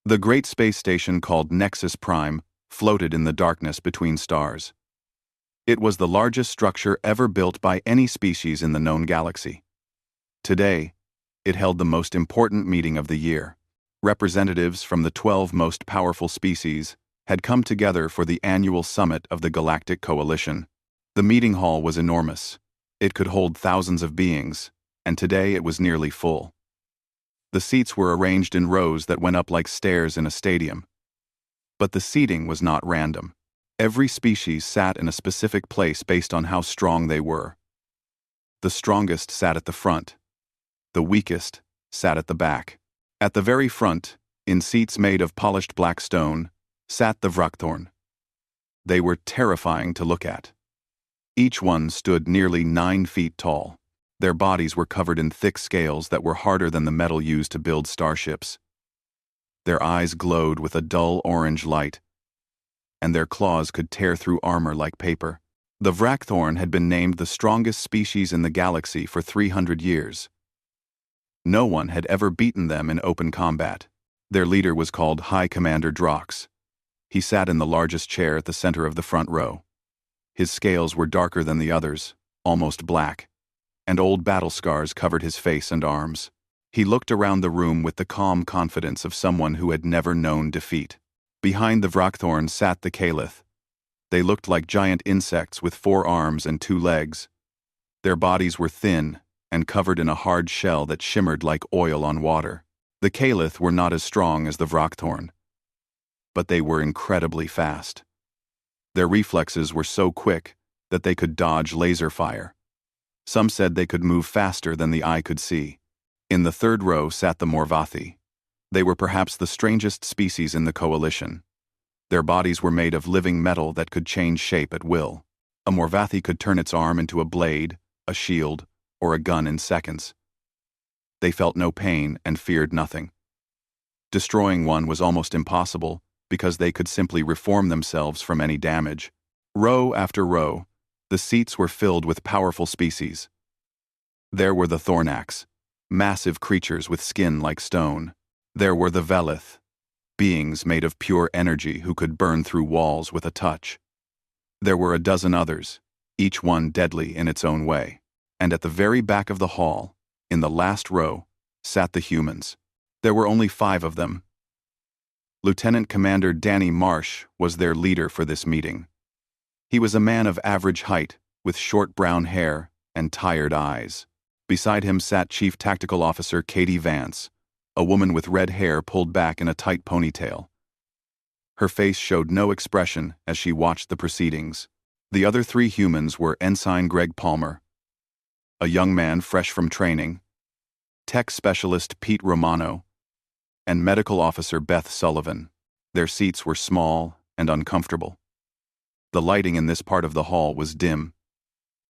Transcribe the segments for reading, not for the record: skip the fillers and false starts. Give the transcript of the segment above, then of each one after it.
The great space station called Nexus Prime floated in the darkness between stars. It was the largest structure ever built by any species in the known galaxy. Today, it held the most important meeting of the year. Representatives from the 12 most powerful species had come together for the annual summit of the Galactic Coalition. The meeting hall was enormous. It could hold thousands of beings, and today it was nearly full. The seats were arranged in rows that went up like stairs in a stadium. But the seating was not random. Every species sat in a specific place based on how strong they were. The strongest sat at the front. The weakest sat at the back. At the very front, in seats made of polished black stone, sat the Vrakthorn. They were terrifying to look at. Each one stood nearly 9 feet tall. Their bodies were covered in thick scales that were harder than the metal used to build starships. Their eyes glowed with a dull orange light, and their claws could tear through armor like paper. The Vrakthorn had been named the strongest species in the galaxy for 300 years. No one had ever beaten them in open combat. Their leader was called High Commander Drox. He sat in the largest chair at the center of the front row. His scales were darker than the others, almost black, and old battle scars covered his face and arms. He looked around the room with the calm confidence of someone who had never known defeat. Behind the Vrakthorn sat the Caliph. They looked like giant insects with 4 arms and 2 legs. Their bodies were thin and covered in a hard shell that shimmered like oil on water. The Caliph were not as strong as the Vrakthorn, but they were incredibly fast. Their reflexes were so quick that they could dodge laser fire. Some said they could move faster than the eye could see. In the third row sat the Morvathi. They were perhaps the strangest species in the coalition. Their bodies were made of living metal that could change shape at will. A Morvathi could turn its arm into a blade, a shield, or a gun in seconds. They felt no pain and feared nothing. Destroying one was almost impossible because they could simply reform themselves from any damage. Row after row, the seats were filled with powerful species. There were the Thornax, massive creatures with skin like stone. There were the Velith, beings made of pure energy who could burn through walls with a touch. There were a dozen others, each one deadly in its own way. And at the very back of the hall, in the last row, sat the humans. There were only 5 of them. Lieutenant Commander Danny Marsh was their leader for this meeting. He was a man of average height, with short brown hair and tired eyes. Beside him sat Chief Tactical Officer Katie Vance, a woman with red hair pulled back in a tight ponytail. Her face showed no expression as she watched the proceedings. The other 3 humans were Ensign Greg Palmer, a young man fresh from training, Tech Specialist Pete Romano, and Medical Officer Beth Sullivan. Their seats were small and uncomfortable. The lighting in this part of the hall was dim.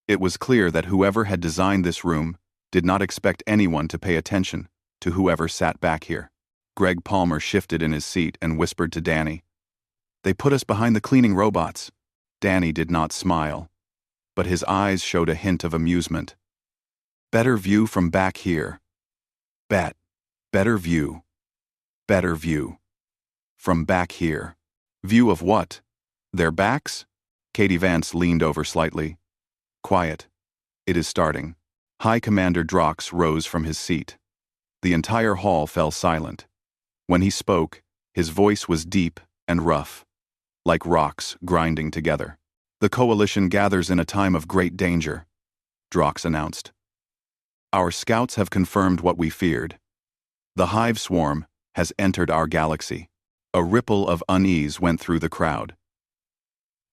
It was clear that whoever had designed this room did not expect anyone to pay attention to whoever sat back here. Greg Palmer shifted in his seat and whispered to Danny, "They put us behind the cleaning robots." Danny did not smile, but his eyes showed a hint of amusement. "Better view from back here. Better view. Better view. From back here." "View of what? Their backs?" Katie Vance leaned over slightly. "Quiet. It is starting." High Commander Drox rose from his seat. The entire hall fell silent. When he spoke, his voice was deep and rough, like rocks grinding together. "The Coalition gathers in a time of great danger," Drox announced. "Our scouts have confirmed what we feared. The hive swarm has entered our galaxy." A ripple of unease went through the crowd.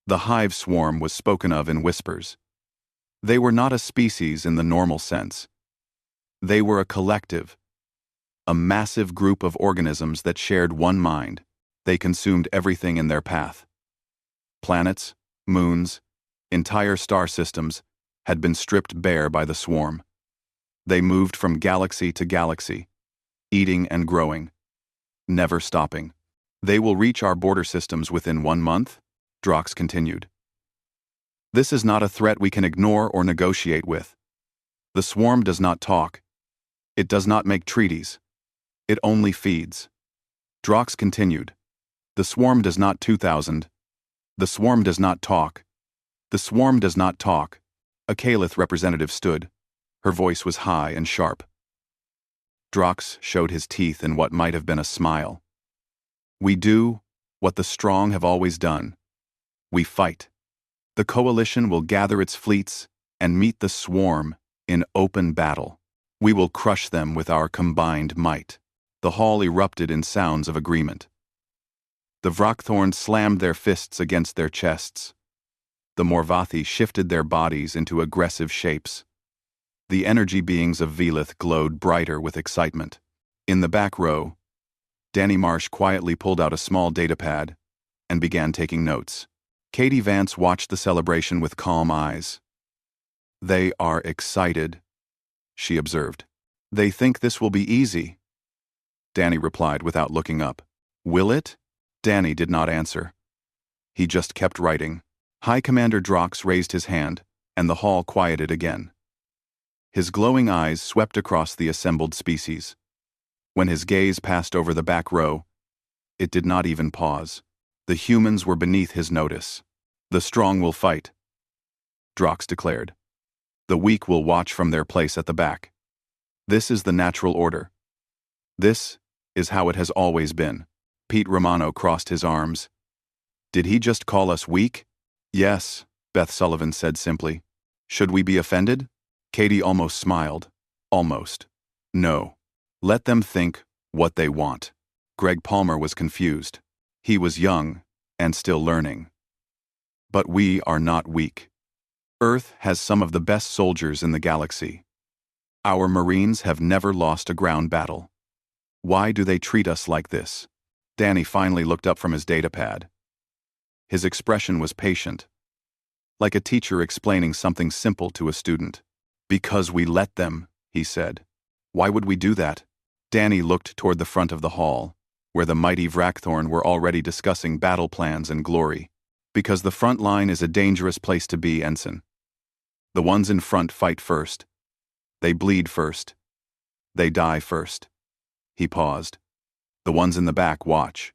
The hive swarm was spoken of in whispers. They were not a species in the normal sense. They were a collective, a massive group of organisms that shared one mind. They consumed everything in their path. Planets, moons, entire star systems had been stripped bare by the swarm. They moved from galaxy to galaxy, eating and growing, never stopping. "They will reach our border systems within 1 month," Drox continued. "This is not a threat we can ignore or negotiate with. The swarm does not talk. It does not make treaties. It only feeds. Drox continued. The swarm does not 2000. The swarm does not talk. The swarm does not talk. A Calith representative stood. Her voice was high and sharp. Drox showed his teeth in what might have been a smile. We do what the strong have always done. We fight. The coalition will gather its fleets and meet the swarm in open battle. We will crush them with our combined might. The hall erupted in sounds of agreement. The Vrakthorns slammed their fists against their chests. The Morvathi shifted their bodies into aggressive shapes. The energy beings of Velith glowed brighter with excitement. In the back row, Danny Marsh quietly pulled out a small datapad and began taking notes. Katie Vance watched the celebration with calm eyes. They are excited, she observed. They think this will be easy. Danny replied without looking up. Will it? Danny did not answer. He just kept writing. High Commander Drox raised his hand, and the hall quieted again. His glowing eyes swept across the assembled species. When his gaze passed over the back row, it did not even pause. The humans were beneath his notice. The strong will fight, Drox declared. The weak will watch from their place at the back. This is the natural order. This is how it has always been. Pete Romano crossed his arms. Did he just call us weak? Yes, Beth Sullivan said simply. Should we be offended? Katie almost smiled. Almost. No. Let them think what they want. Greg Palmer was confused. He was young and still learning. But we are not weak. Earth has some of the best soldiers in the galaxy. Our Marines have never lost a ground battle. Why do they treat us like this? Danny finally looked up from his datapad. His expression was patient, like a teacher explaining something simple to a student. Because we let them, he said. Why would we do that? Danny looked toward the front of the hall, where the mighty Vrakthorn were already discussing battle plans and glory. Because the front line is a dangerous place to be, Ensign. The ones in front fight first. They bleed first. They die first. He paused. The ones in the back watch.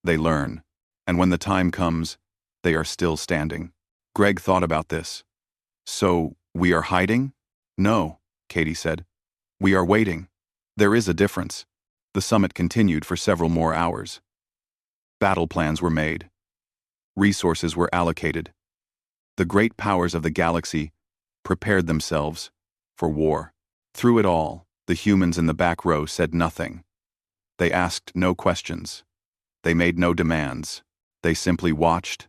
They learn. And when the time comes, they are still standing. Greg thought about this. So, we are hiding? No, Katie said. We are waiting. There is a difference. The summit continued for several more hours. Battle plans were made. Resources were allocated. The great powers of the galaxy prepared themselves for war. Through it all, the humans in the back row said nothing. They asked no questions. They made no demands. They simply watched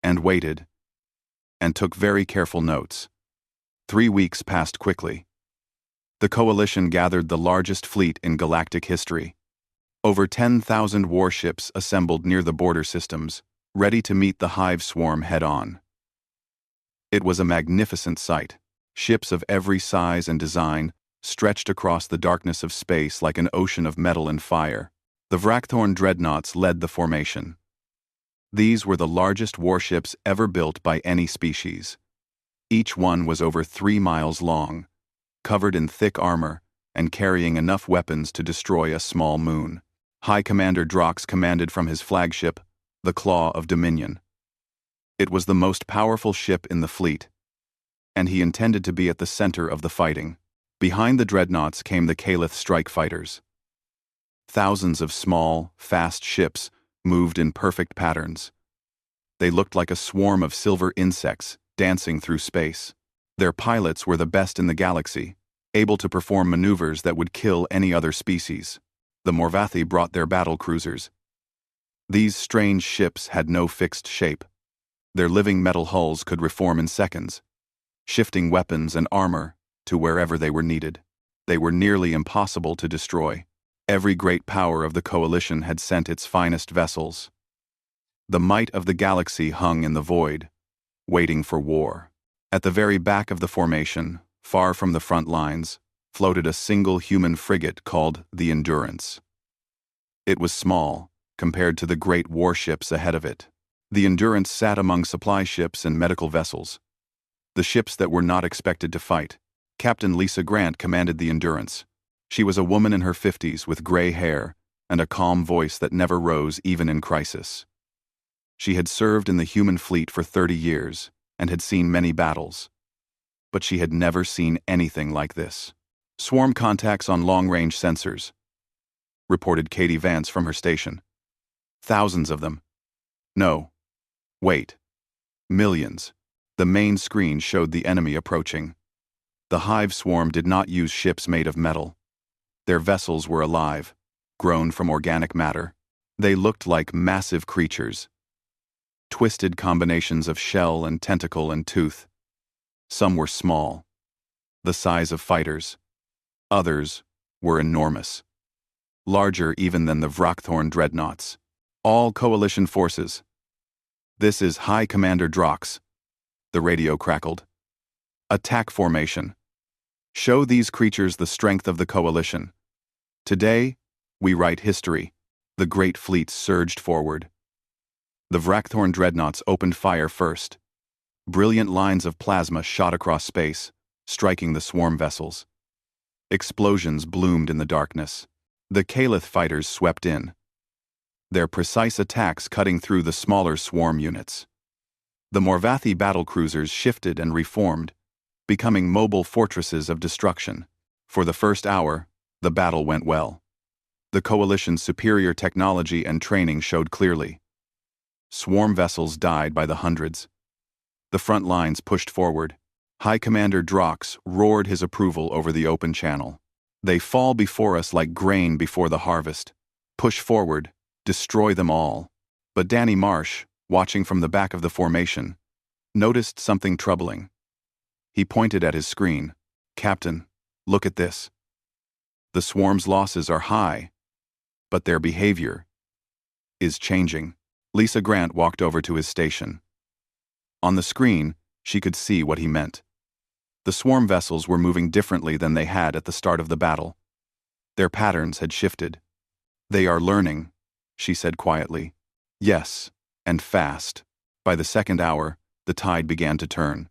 and waited and took very careful notes. 3 weeks passed quickly. The coalition gathered the largest fleet in galactic history. Over 10,000 warships assembled near the border systems, ready to meet the hive swarm head-on. It was a magnificent sight. Ships of every size and design stretched across the darkness of space like an ocean of metal and fire. The Vrakthorn dreadnoughts led the formation. These were the largest warships ever built by any species. Each one was over 3 miles long, covered in thick armor, and carrying enough weapons to destroy a small moon. High Commander Drox commanded from his flagship, the Claw of Dominion. It was the most powerful ship in the fleet, and he intended to be at the center of the fighting. Behind the dreadnoughts came the Calith strike fighters. Thousands of small, fast ships moved in perfect patterns. They looked like a swarm of silver insects dancing through space. Their pilots were the best in the galaxy, able to perform maneuvers that would kill any other species. The Morvathi brought their battle cruisers. These strange ships had no fixed shape. Their living metal hulls could reform in seconds, shifting weapons and armor to wherever they were needed. They were nearly impossible to destroy. Every great power of the coalition had sent its finest vessels. The might of the galaxy hung in the void, waiting for war. At the very back of the formation, far from the front lines, floated a single human frigate called the Endurance. It was small, compared to the great warships ahead of it. The Endurance sat among supply ships and medical vessels, the ships that were not expected to fight. Captain Lisa Grant commanded the Endurance. She was a woman in her 50s with gray hair and a calm voice that never rose even in crisis. She had served in the human fleet for 30 years and had seen many battles. But she had never seen anything like this. "Swarm contacts on long-range sensors," reported Katie Vance from her station. "Thousands of them. No. Wait. Millions." The main screen showed the enemy approaching. The hive swarm did not use ships made of metal. Their vessels were alive, grown from organic matter. They looked like massive creatures. Twisted combinations of shell and tentacle and tooth. Some were small, the size of fighters. Others were enormous, larger even than the Vrakthorn dreadnoughts. "All Coalition forces. This is High Commander Drox," the radio crackled. "Attack formation. Show these creatures the strength of the Coalition. Today, we write history." The great fleet surged forward. The Vrakthorn dreadnoughts opened fire first. Brilliant lines of plasma shot across space, striking the swarm vessels. Explosions bloomed in the darkness. The Calith fighters swept in, their precise attacks cutting through the smaller swarm units. The Morvathi battlecruisers shifted and reformed, becoming mobile fortresses of destruction. For the first hour, the battle went well. The Coalition's superior technology and training showed clearly. Swarm vessels died by the hundreds. The front lines pushed forward. High Commander Drox roared his approval over the open channel. "They fall before us like grain before the harvest. Push forward, destroy them all." But Danny Marsh, watching from the back of the formation, noticed something troubling. He pointed at his screen. "Captain, look at this. The swarm's losses are high, but their behavior is changing." Lisa Grant walked over to his station. On the screen, she could see what he meant. The swarm vessels were moving differently than they had at the start of the battle. Their patterns had shifted. "They are learning," she said quietly. "Yes, and fast." By the second hour, the tide began to turn.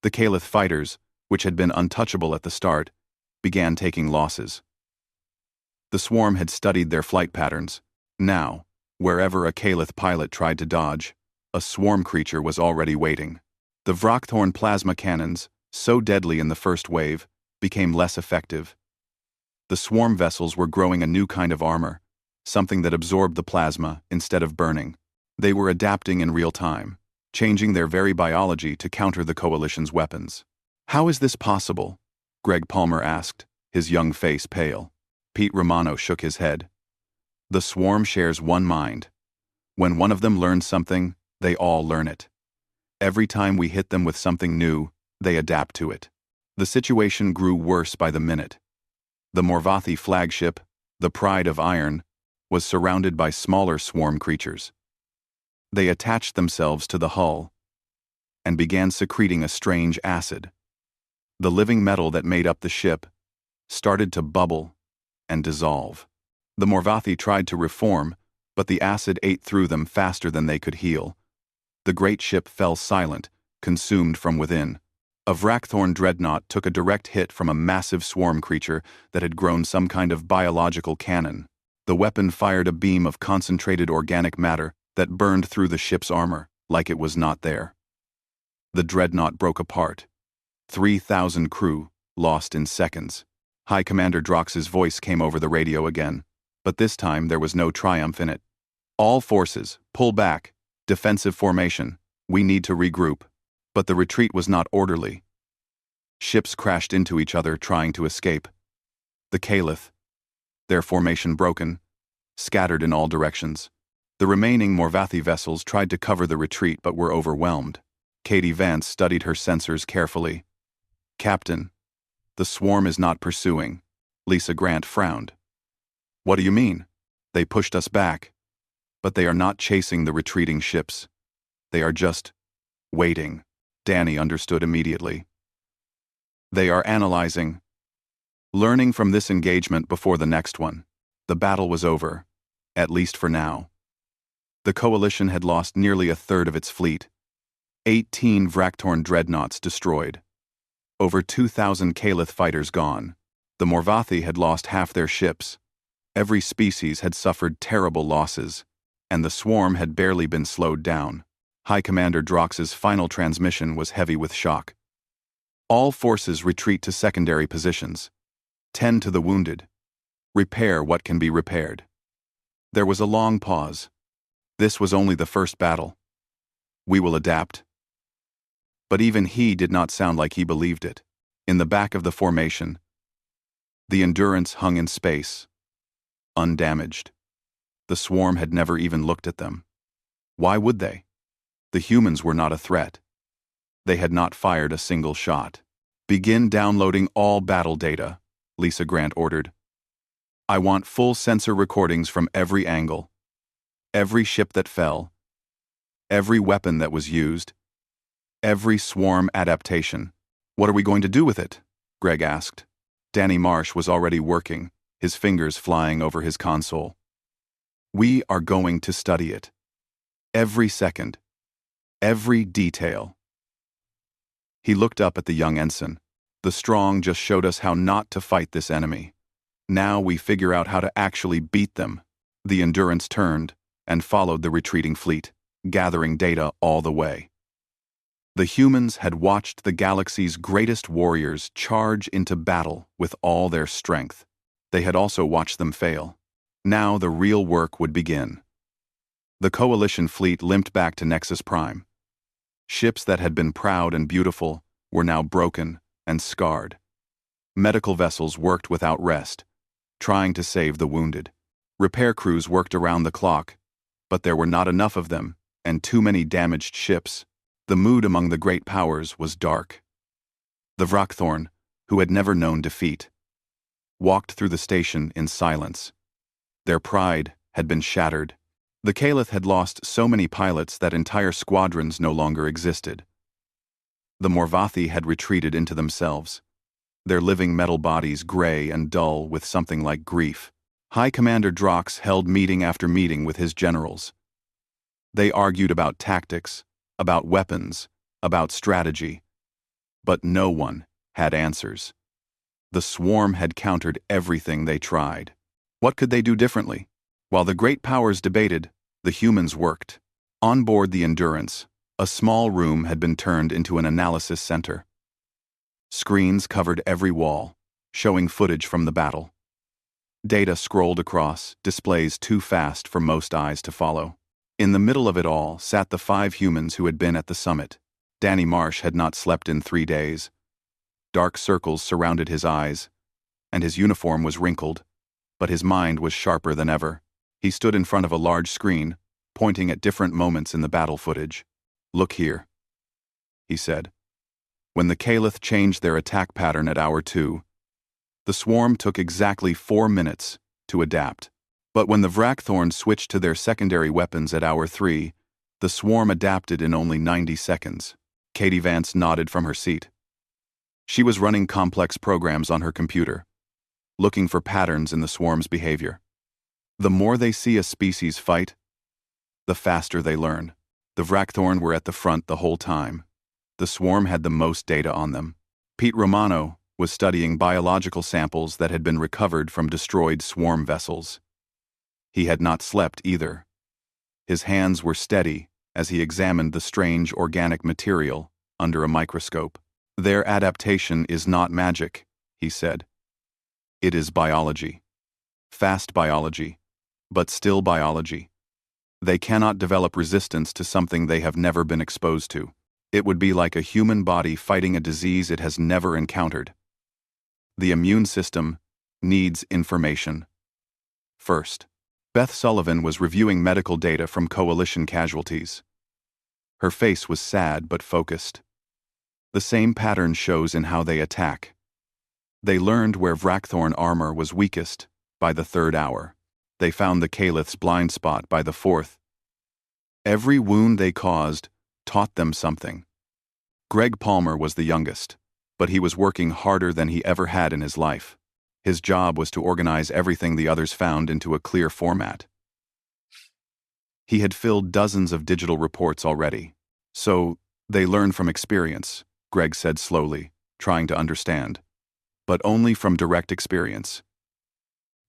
The Calith fighters, which had been untouchable at the start, began taking losses. The swarm had studied their flight patterns. Now, wherever a Calith pilot tried to dodge, a swarm creature was already waiting. The Vrakthorn plasma cannons, so deadly in the first wave, became less effective. The swarm vessels were growing a new kind of armor, something that absorbed the plasma instead of burning. They were adapting in real time, changing their very biology to counter the Coalition's weapons. "How is this possible?" Greg Palmer asked, his young face pale. Pete Romano shook his head. "The swarm shares one mind. When one of them learns something, they all learn it. Every time we hit them with something new, they adapt to it." The situation grew worse by the minute. The Morvathi flagship, the Pride of Iron, was surrounded by smaller swarm creatures. They attached themselves to the hull and began secreting a strange acid. The living metal that made up the ship started to bubble and dissolve. The Morvathi tried to reform, but the acid ate through them faster than they could heal. The great ship fell silent, consumed from within. A Vrakthorn dreadnought took a direct hit from a massive swarm creature that had grown some kind of biological cannon. The weapon fired a beam of concentrated organic matter that burned through the ship's armor, like it was not there. The dreadnought broke apart. 3,000 crew lost in seconds. High Commander Drox's voice came over the radio again, but this time there was no triumph in it. "All forces, pull back. Defensive formation. We need to regroup." But the retreat was not orderly. Ships crashed into each other trying to escape. The Calith, their formation broken, scattered in all directions. The remaining Morvathi vessels tried to cover the retreat but were overwhelmed. Katie Vance studied her sensors carefully. "Captain, the swarm is not pursuing." Lisa Grant frowned. "What do you mean?" "They pushed us back, but they are not chasing the retreating ships. They are just waiting." Danny understood immediately. "They are analyzing, learning from this engagement before the next one." The battle was over, at least for now. The Coalition had lost nearly a third of its fleet. 18 Vrakthorn dreadnoughts destroyed. Over 2,000 Calith fighters gone. The Morvathi had lost half their ships. Every species had suffered terrible losses, and the swarm had barely been slowed down. High Commander Drox's final transmission was heavy with shock. All forces retreat to secondary positions. Tend to the wounded. Repair what can be repaired. There was a long pause. This was only the first battle. We will adapt. But even he did not sound like he believed it. In the back of the formation, the Endurance hung in space, undamaged. The swarm had never even looked at them. Why would they? The humans were not a threat. They had not fired a single shot. Begin downloading all battle data, Lisa Grant ordered. I want full sensor recordings from every angle. Every ship that fell. Every weapon that was used. Every swarm adaptation. What are we going to do with it? Greg asked. Danny Marsh was already working, his fingers flying over his console. We are going to study it. Every second. Every detail. He looked up at the young ensign. The strong just showed us how not to fight this enemy. Now we figure out how to actually beat them. The Endurance turned and followed the retreating fleet, gathering data all the way. The humans had watched the galaxy's greatest warriors charge into battle with all their strength. They had also watched them fail. Now the real work would begin. The Coalition fleet limped back to Nexus Prime. Ships that had been proud and beautiful were now broken and scarred. Medical vessels worked without rest, trying to save the wounded. Repair crews worked around the clock, but there were not enough of them, and too many damaged ships. The mood among the great powers was dark. The Vrakthorn, who had never known defeat, walked through the station in silence. Their pride had been shattered. The Caliph had lost so many pilots that entire squadrons no longer existed. The Morvathi had retreated into themselves, their living metal bodies gray and dull with something like grief. High Commander Drox held meeting after meeting with his generals. They argued about tactics, about weapons, about strategy. But no one had answers. The swarm had countered everything they tried. What could they do differently? While the great powers debated, the humans worked. On board the Endurance, a small room had been turned into an analysis center. Screens covered every wall, showing footage from the battle. Data scrolled across, displays too fast for most eyes to follow. In the middle of it all sat the 5 humans who had been at the summit. Danny Marsh had not slept in 3 days. Dark circles surrounded his eyes, and his uniform was wrinkled, but his mind was sharper than ever. He stood in front of a large screen, pointing at different moments in the battle footage. Look here, he said. When the Caliph changed their attack pattern at hour 2, the swarm took exactly 4 minutes to adapt. But when the Vrakthorn switched to their secondary weapons at hour 3, the swarm adapted in only 90 seconds. Katie Vance nodded from her seat. She was running complex programs on her computer, looking for patterns in the swarm's behavior. The more they see a species fight, the faster they learn. The Vrakthorn were at the front the whole time. The swarm had the most data on them. Pete Romano was studying biological samples that had been recovered from destroyed swarm vessels. He had not slept either. His hands were steady as he examined the strange organic material under a microscope. Their adaptation is not magic, he said. It is biology. Fast biology, but still biology. They cannot develop resistance to something they have never been exposed to. It would be like a human body fighting a disease it has never encountered. The immune system needs information. First, Beth Sullivan was reviewing medical data from Coalition casualties. Her face was sad but focused. The same pattern shows in how they attack. They learned where Vrakthorn armor was weakest by the 3rd hour. They found the Caliph's blind spot by the 4th. Every wound they caused taught them something. Greg Palmer was the youngest, but he was working harder than he ever had in his life. His job was to organize everything the others found into a clear format. He had filled dozens of digital reports already. So, they learn from experience, Greg said slowly, trying to understand. But only from direct experience.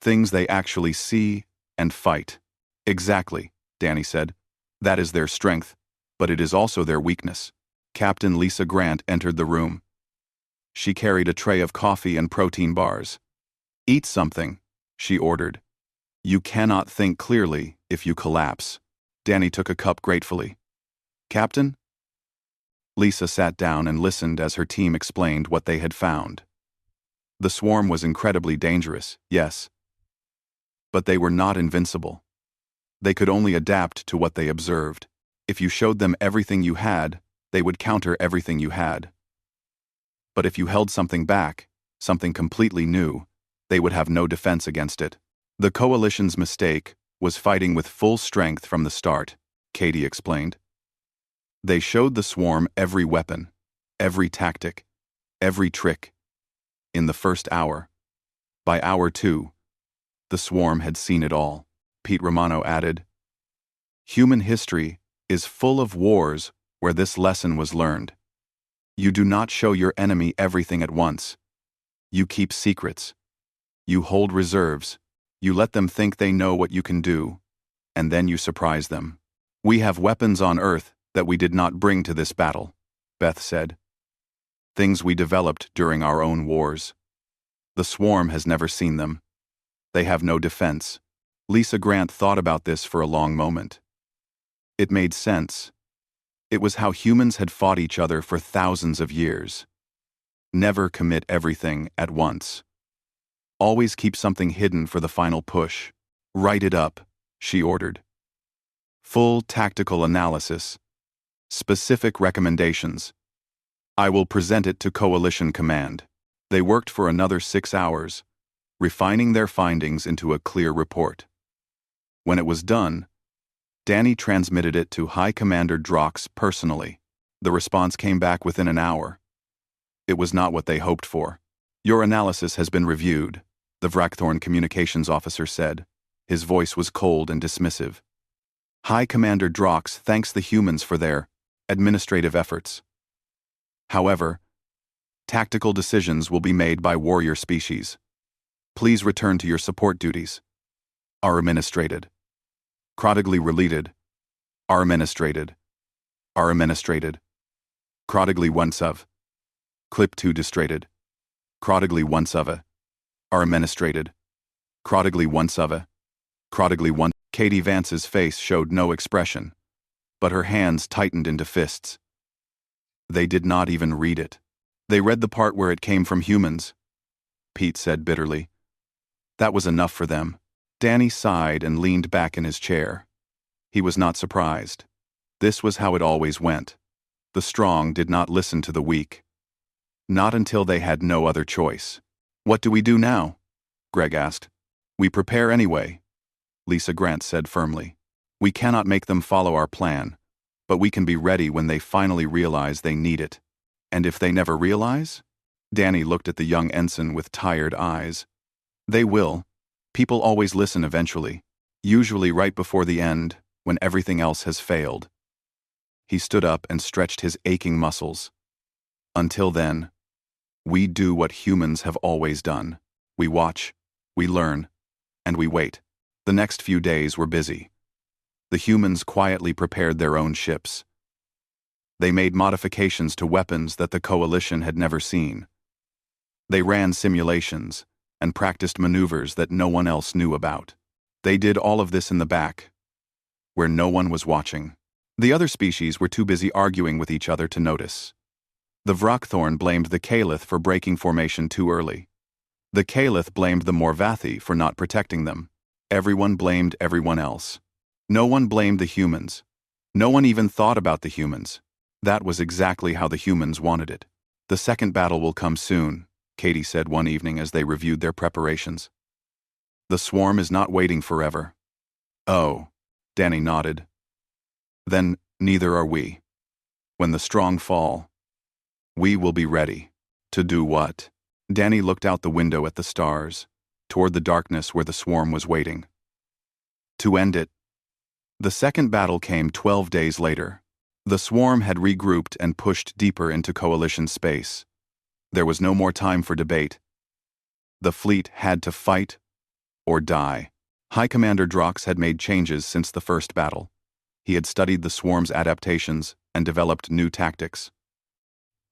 Things they actually see and fight. Exactly, Danny said. That is their strength, but it is also their weakness. Captain Lisa Grant entered the room. She carried a tray of coffee and protein bars. Eat something, she ordered. You cannot think clearly if you collapse. Danny took a cup gratefully. Captain? Lisa sat down and listened as her team explained what they had found. The swarm was incredibly dangerous, yes. But they were not invincible. They could only adapt to what they observed. If you showed them everything you had, they would counter everything you had. But if you held something back, something completely new, they would have no defense against it. The Coalition's mistake was fighting with full strength from the start, Katie explained. They showed the swarm every weapon, every tactic, every trick. In the first hour. By hour 2, the swarm had seen it all. Pete Romano added, Human history is full of wars where this lesson was learned. You do not show your enemy everything at once. You keep secrets. You hold reserves. You let them think they know what you can do, and then you surprise them. We have weapons on Earth that we did not bring to this battle, Beth said. Things we developed during our own wars. The swarm has never seen them. They have no defense. Lisa Grant thought about this for a long moment. It made sense. It was how humans had fought each other for thousands of years. Never commit everything at once. Always keep something hidden for the final push. Write it up, she ordered. Full tactical analysis. Specific recommendations. I will present it to Coalition Command. They worked for another 6 hours, refining their findings into a clear report. When it was done, Danny transmitted it to High Commander Drox personally. The response came back within an hour. It was not what they hoped for. Your analysis has been reviewed, the Vrakthorn communications officer said. His voice was cold and dismissive. High Commander Drox thanks the humans for their administrative efforts. However, tactical decisions will be made by warrior species. Please return to your support duties. Are administrated. Chronically related. Are administrated. Are administrated. Chronically once of. Clip 2 distrated. Chronically once of a. Are administrated. Chronically once of a. Chronically one. Katie Vance's face showed no expression, but her hands tightened into fists. They did not even read it. They read the part where it came from humans, Pete said bitterly. That was enough for them. Danny sighed and leaned back in his chair. He was not surprised. This was how it always went. The strong did not listen to the weak. Not until they had no other choice. What do we do now? Greg asked. We prepare anyway, Lisa Grant said firmly. We cannot make them follow our plan, but we can be ready when they finally realize they need it. And if they never realize? Danny looked at the young ensign with tired eyes. They will. People always listen eventually, usually right before the end, when everything else has failed. He stood up and stretched his aching muscles. Until then, we do what humans have always done. We watch, we learn, and we wait. The next few days were busy. The humans quietly prepared their own ships. They made modifications to weapons that the Coalition had never seen. They ran simulations and practiced maneuvers that no one else knew about. They did all of this in the back, where no one was watching. The other species were too busy arguing with each other to notice. The Vrakthorn blamed the Caliph for breaking formation too early. The Caliph blamed the Morvathi for not protecting them. Everyone blamed everyone else. No one blamed the humans. No one even thought about the humans. That was exactly how the humans wanted it. The second battle will come soon, Katie said one evening as they reviewed their preparations. The swarm is not waiting forever. Oh, Danny nodded. Then neither are we. When the strong fall, we will be ready. To do what? Danny looked out the window at the stars, toward the darkness where the swarm was waiting. To end it. The second battle came 12 days later. The swarm had regrouped and pushed deeper into Coalition space. There was no more time for debate. The fleet had to fight or die. High Commander Drox had made changes since the first battle. He had studied the swarm's adaptations and developed new tactics.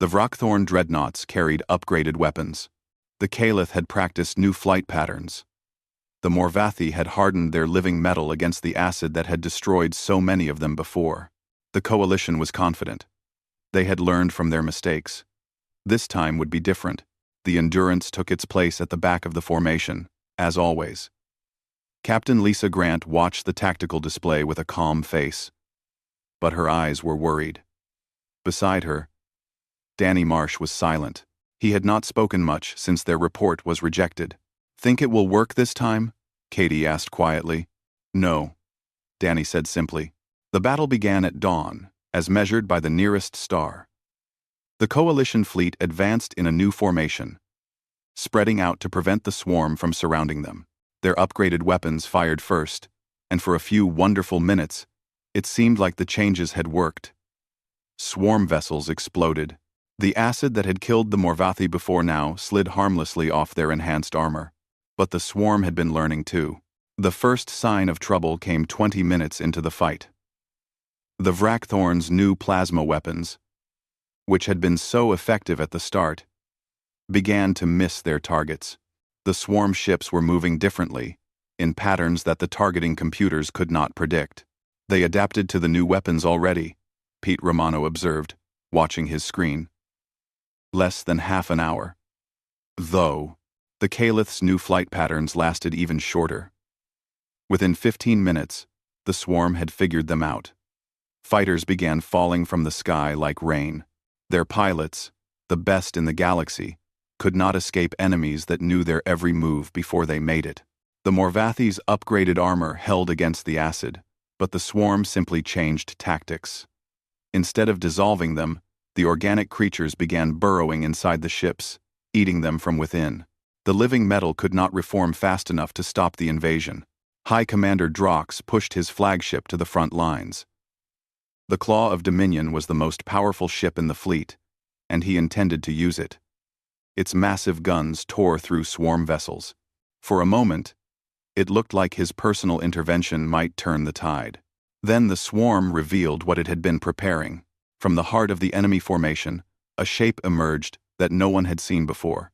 The Vrakthorn dreadnoughts carried upgraded weapons. The Caliph had practiced new flight patterns. The Morvathi had hardened their living metal against the acid that had destroyed so many of them before. The Coalition was confident. They had learned from their mistakes. This time would be different. The Endurance took its place at the back of the formation, as always. Captain Lisa Grant watched the tactical display with a calm face. But her eyes were worried. Beside her, Danny Marsh was silent. He had not spoken much since their report was rejected. "Think it will work this time?" Katie asked quietly. "No," Danny said simply. The battle began at dawn, as measured by the nearest star. The Coalition fleet advanced in a new formation, spreading out to prevent the swarm from surrounding them. Their upgraded weapons fired first, and for a few wonderful minutes, it seemed like the changes had worked. Swarm vessels exploded. The acid that had killed the Morvathi before now slid harmlessly off their enhanced armor. But the swarm had been learning too. The first sign of trouble came 20 minutes into the fight. The Vrakthorn's new plasma weapons, which had been so effective at the start, began to miss their targets. The swarm ships were moving differently, in patterns that the targeting computers could not predict. "They adapted to the new weapons already," Pete Romano observed, watching his screen. Less than half an hour. Though, the Calith's new flight patterns lasted even shorter. Within 15 minutes, the swarm had figured them out. Fighters began falling from the sky like rain. Their pilots, the best in the galaxy, could not escape enemies that knew their every move before they made it. The Morvathi's upgraded armor held against the acid, but the swarm simply changed tactics. Instead of dissolving them, the organic creatures began burrowing inside the ships, eating them from within. The living metal could not reform fast enough to stop the invasion. High Commander Drox pushed his flagship to the front lines. The Claw of Dominion was the most powerful ship in the fleet, and he intended to use it. Its massive guns tore through swarm vessels. For a moment, it looked like his personal intervention might turn the tide. Then the swarm revealed what it had been preparing. From the heart of the enemy formation, a shape emerged that no one had seen before.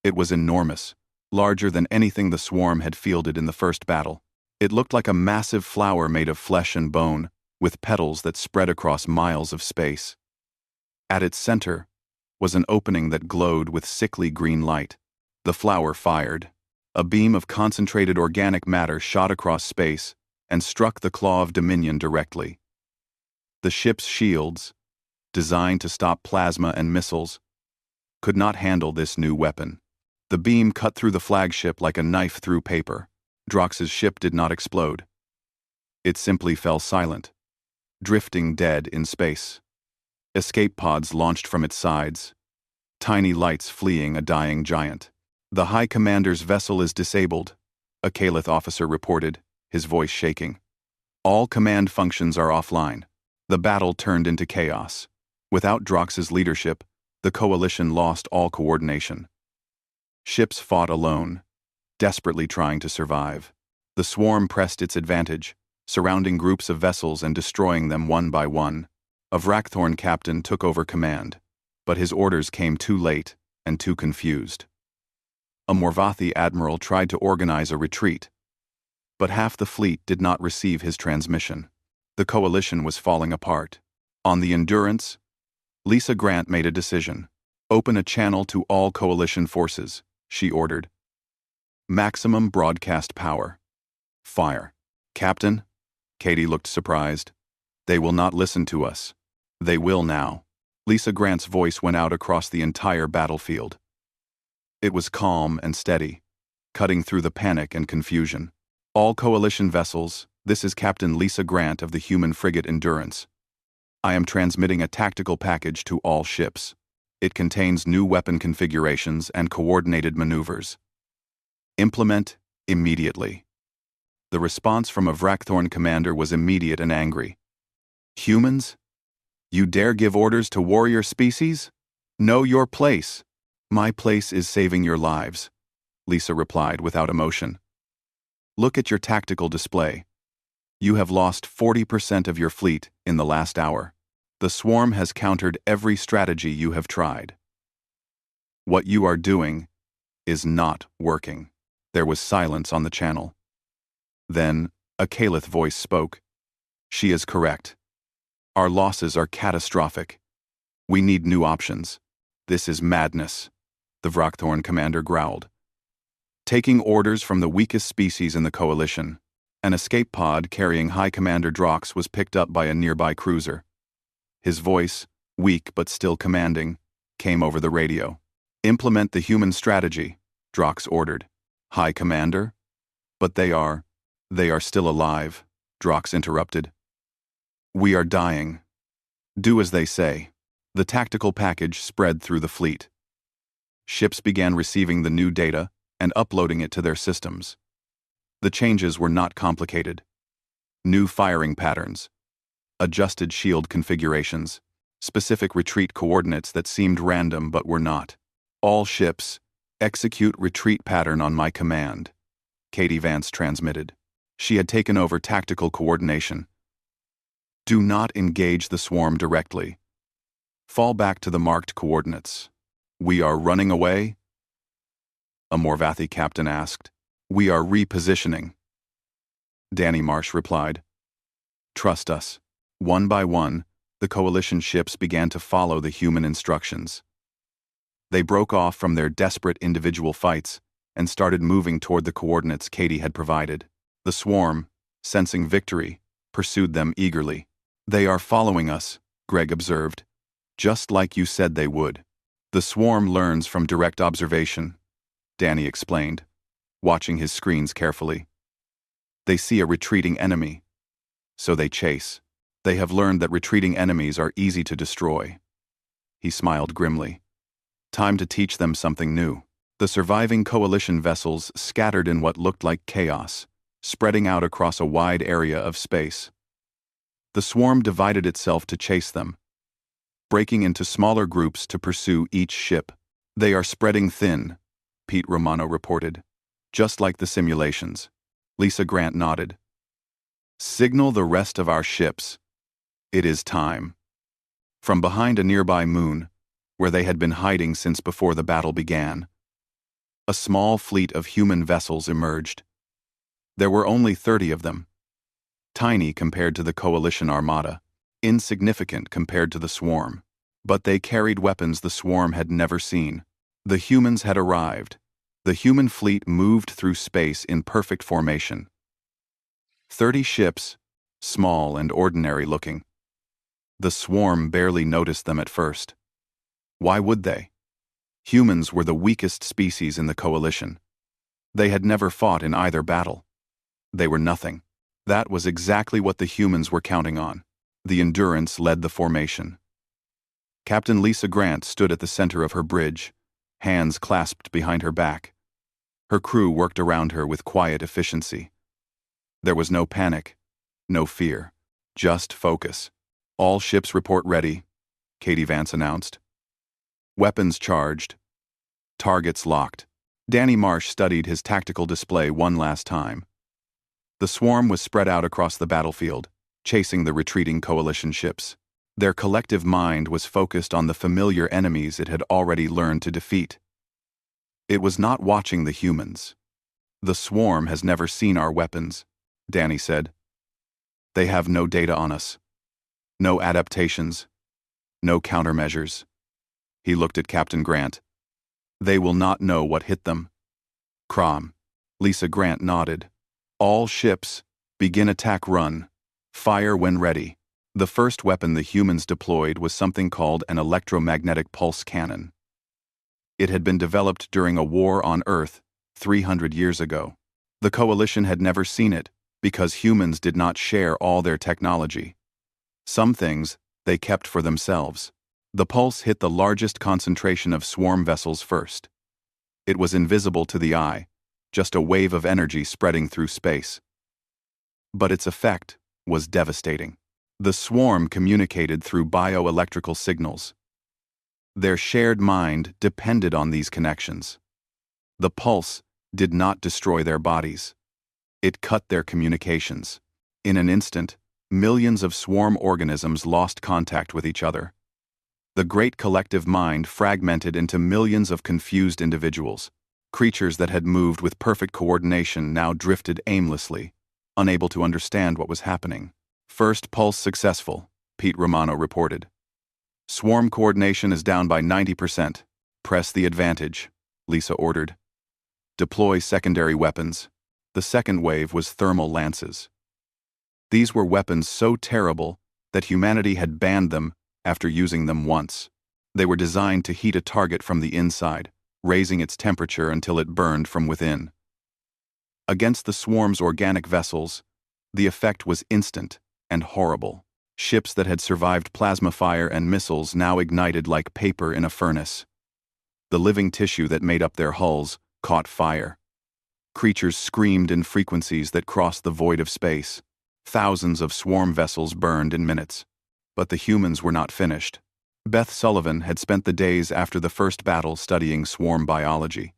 It was enormous, larger than anything the swarm had fielded in the first battle. It looked like a massive flower made of flesh and bone, with petals that spread across miles of space. At its center was an opening that glowed with sickly green light. The flower fired. A beam of concentrated organic matter shot across space and struck the Claw of Dominion directly. The ship's shields, designed to stop plasma and missiles, could not handle this new weapon. The beam cut through the flagship like a knife through paper. Drox's ship did not explode. It simply fell silent, drifting dead in space. Escape pods launched from its sides, tiny lights fleeing a dying giant. "The High Commander's vessel is disabled," a Calith officer reported, his voice shaking. "All command functions are offline." The battle turned into chaos. Without Drox's leadership, the Coalition lost all coordination. Ships fought alone, desperately trying to survive. The swarm pressed its advantage, surrounding groups of vessels and destroying them one by one. A Vrakthorn captain took over command, but his orders came too late and too confused. A Morvathi admiral tried to organize a retreat, but half the fleet did not receive his transmission. The Coalition was falling apart. On the Endurance, Lisa Grant made a decision. "Open a channel to all Coalition forces," she ordered. "Maximum broadcast power. Fire." "Captain?" Katie looked surprised. "They will not listen to us." "They will now." Lisa Grant's voice went out across the entire battlefield. It was calm and steady, cutting through the panic and confusion. "All Coalition vessels, this is Captain Lisa Grant of the human frigate Endurance. I am transmitting a tactical package to all ships. It contains new weapon configurations and coordinated maneuvers. Implement immediately." The response from a Vrakthorn commander was immediate and angry. "Humans? You dare give orders to warrior species? Know your place." "My place is saving your lives," Lisa replied without emotion. Look at your tactical display. You have lost 40% of your fleet in the last hour. The swarm has countered every strategy you have tried. What you are doing is not working. There was silence on the channel. Then, a Caliph voice spoke. She is correct. Our losses are catastrophic. We need new options. This is madness, the Vrakthorn commander growled. Taking orders from the weakest species in the coalition, an escape pod carrying High Commander Drox was picked up by a nearby cruiser. His voice, weak but still commanding, came over the radio. Implement the human strategy, Drox ordered. High Commander? But they are still alive, Drox interrupted. We are dying. Do as they say. The tactical package spread through the fleet. Ships began receiving the new data and uploading it to their systems. The changes were not complicated. New firing patterns, adjusted shield configurations, specific retreat coordinates that seemed random but were not. All ships, execute retreat pattern on my command, Katie Vance transmitted. She had taken over tactical coordination. Do not engage the swarm directly. Fall back to the marked coordinates. We are running away? A Morvathi captain asked. We are repositioning. Danny Marsh replied. Trust us. One by one, the coalition ships began to follow the human instructions. They broke off from their desperate individual fights and started moving toward the coordinates Katie had provided. The swarm, sensing victory, pursued them eagerly. They are following us, Greg observed. Just like you said they would. The swarm learns from direct observation, Danny explained, watching his screens carefully. They see a retreating enemy, so they chase. They have learned that retreating enemies are easy to destroy. He smiled grimly. Time to teach them something new. The surviving coalition vessels scattered in what looked like chaos, spreading out across a wide area of space. The swarm divided itself to chase them, breaking into smaller groups to pursue each ship. They are spreading thin, Pete Romano reported. Just like the simulations. Lisa Grant nodded. Signal the rest of our ships. It is time. From behind a nearby moon, where they had been hiding since before the battle began, a small fleet of human vessels emerged. There were only 30 of them. Tiny compared to the coalition armada, insignificant compared to the swarm. But they carried weapons the swarm had never seen. The humans had arrived. The human fleet moved through space in perfect formation. 30 ships, small and ordinary looking. The swarm barely noticed them at first. Why would they? Humans were the weakest species in the coalition. They had never fought in either battle. They were nothing. That was exactly what the humans were counting on. The Endurance led the formation. Captain Lisa Grant stood at the center of her bridge, hands clasped behind her back. Her crew worked around her with quiet efficiency. There was no panic, no fear, just focus. All ships report ready, Katie Vance announced. Weapons charged. Targets locked. Danny Marsh studied his tactical display one last time. The swarm was spread out across the battlefield, chasing the retreating coalition ships. Their collective mind was focused on the familiar enemies it had already learned to defeat. It was not watching the humans. The swarm has never seen our weapons, Danny said. They have no data on us. No adaptations. No countermeasures. He looked at Captain Grant. They will not know what hit them. Crom. Lisa Grant nodded. All ships, begin attack run. Fire when ready. The first weapon the humans deployed was something called an electromagnetic pulse cannon. It had been developed during a war on Earth 300 years ago. The Coalition had never seen it because humans did not share all their technology. Some things they kept for themselves. The pulse hit the largest concentration of swarm vessels first. It was invisible to the eye, just a wave of energy spreading through space. But its effect was devastating. The swarm communicated through bioelectrical signals. Their shared mind depended on these connections. The pulse did not destroy their bodies. It cut their communications. In an instant, millions of swarm organisms lost contact with each other. The great collective mind fragmented into millions of confused individuals. Creatures that had moved with perfect coordination now drifted aimlessly, unable to understand what was happening. First pulse successful, Pete Romano reported. Swarm coordination is down by 90%. Press the advantage, Lisa ordered. Deploy secondary weapons. The second wave was thermal lances. These were weapons so terrible that humanity had banned them after using them once. They were designed to heat a target from the inside, raising its temperature until it burned from within. Against the swarm's organic vessels, the effect was instant and horrible. Ships that had survived plasma fire and missiles now ignited like paper in a furnace. The living tissue that made up their hulls caught fire. Creatures screamed in frequencies that crossed the void of space. Thousands of swarm vessels burned in minutes. But the humans were not finished. Beth Sullivan had spent the days after the first battle studying swarm biology.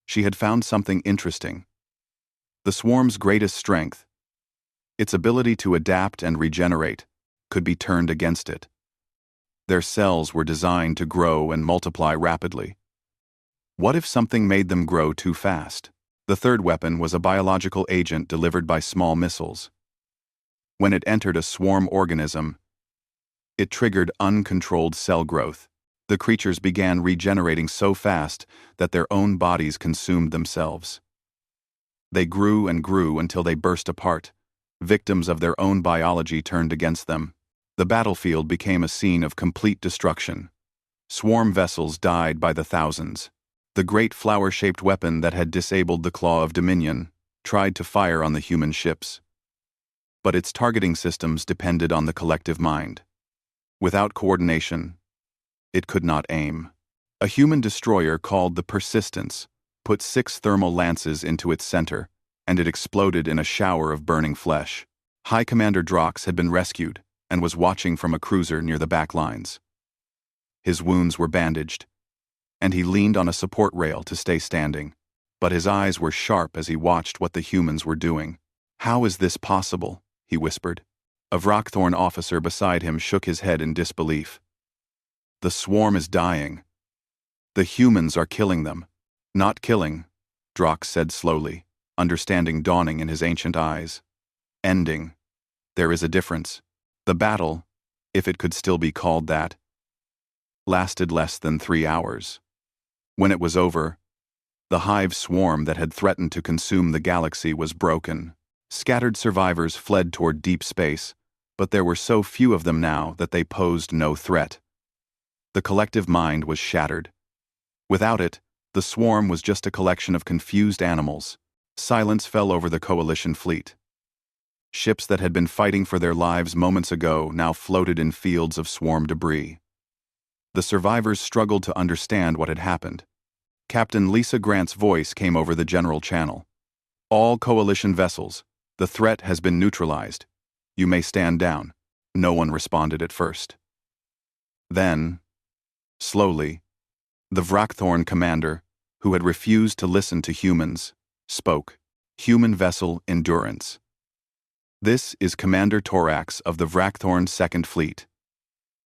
She had found something interesting. The swarm's greatest strength, its ability to adapt and regenerate, could be turned against it. Their cells were designed to grow and multiply rapidly. What if something made them grow too fast? The third weapon was a biological agent delivered by small missiles. When it entered a swarm organism, it triggered uncontrolled cell growth. The creatures began regenerating so fast that their own bodies consumed themselves. They grew and grew until they burst apart. Victims of their own biology turned against them. The battlefield became a scene of complete destruction. Swarm vessels died by the thousands. The great flower-shaped weapon that had disabled the Claw of Dominion tried to fire on the human ships. But its targeting systems depended on the collective mind. Without coordination, it could not aim. A human destroyer called the Persistence put 6 thermal lances into its center, and it exploded in a shower of burning flesh. High Commander Drox had been rescued and was watching from a cruiser near the back lines. His wounds were bandaged, and he leaned on a support rail to stay standing, but his eyes were sharp as he watched what the humans were doing. "How is this possible?" he whispered. A Vrockthorn officer beside him shook his head in disbelief. "The swarm is dying. The humans are killing them." "Not killing," Drox said slowly, understanding dawning in his ancient eyes. "Ending. There is a difference." The battle, if it could still be called that, lasted less than 3 hours. When it was over, the hive swarm that had threatened to consume the galaxy was broken. Scattered survivors fled toward deep space, but there were so few of them now that they posed no threat. The collective mind was shattered. Without it, the swarm was just a collection of confused animals. Silence fell over the Coalition fleet. Ships that had been fighting for their lives moments ago now floated in fields of swarm debris. The survivors struggled to understand what had happened. Captain Lisa Grant's voice came over the general channel. "All Coalition vessels, the threat has been neutralized. You may stand down." No one responded at first. Then, slowly, the Vrockthorn commander, who had refused to listen to humans, spoke. "Human vessel Endurance. This is Commander Torax of the Vrockthorn Second Fleet.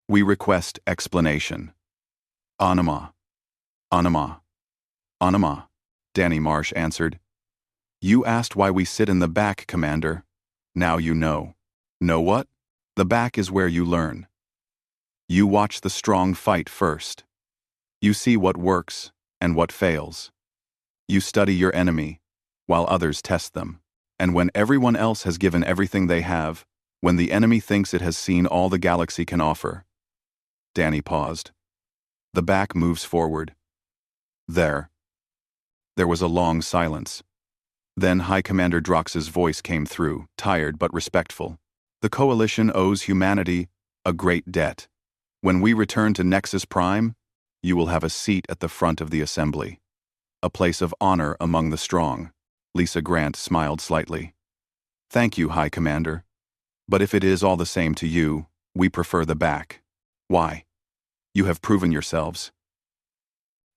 We request explanation." "Anima. Anima. Anima," Danny Marsh answered. "You asked why we sit in the back, Commander. Now you know." "Know what?" "The back is where you learn. You watch the strong fight first. You see what works and what fails. You study your enemy, while others test them. And when everyone else has given everything they have, when the enemy thinks it has seen all the galaxy can offer." Danny paused. "The back moves forward. There." There was a long silence. Then High Commander Drox's voice came through, tired but respectful. "The Coalition owes humanity a great debt. When we return to Nexus Prime, you will have a seat at the front of the assembly. A place of honor among the strong." Lisa Grant smiled slightly. "Thank you, High Commander. But if it is all the same to you, we prefer the back." "Why?" "You have proven yourselves."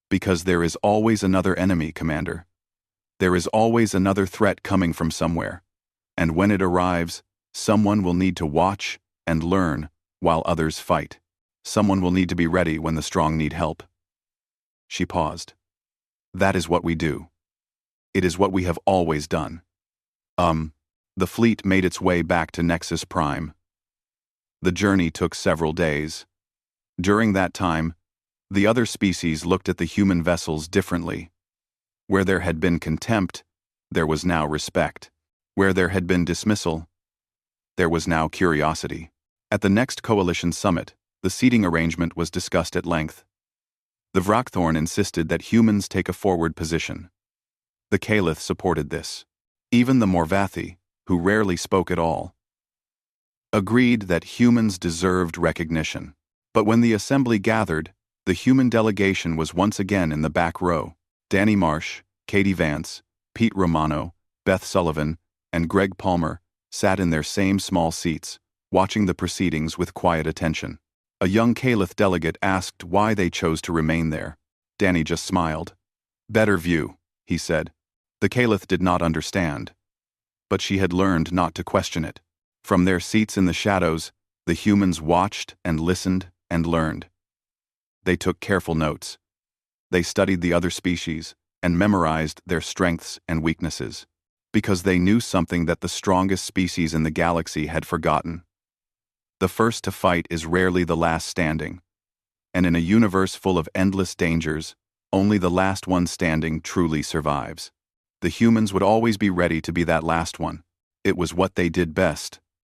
"Because there is always another enemy, Commander. There is always another threat coming from somewhere, and when it arrives, someone will need to watch and learn while others fight. Someone will need to be ready when the strong need help. She paused. That is what we do. It is what we have always done. The fleet made its way back to Nexus Prime. The journey took several days. During that time, the other species looked at the human vessels differently. Where there had been contempt, there was now respect. Where there had been dismissal, there was now curiosity. At the next Coalition summit, the seating arrangement was discussed at length. The Vrakthorn insisted that humans take a forward position. The Caliph supported this. Even the Morvathi, who rarely spoke at all, agreed that humans deserved recognition. But when the assembly gathered, the human delegation was once again in the back row. Danny Marsh, Katie Vance, Pete Romano, Beth Sullivan, and Greg Palmer sat in their same small seats, watching the proceedings with quiet attention. A young Caliph delegate asked why they chose to remain there. Danny just smiled. Better view, he said. The Caliph did not understand, but she had learned not to question it. From their seats in the shadows, the humans watched and listened and learned. They took careful notes. They studied the other species and memorized their strengths and weaknesses, because they knew something that the strongest species in the galaxy had forgotten. The first to fight is rarely the last standing, and in a universe full of endless dangers, only the last one standing truly survives. The humans would always be ready to be that last one. It was what they did best.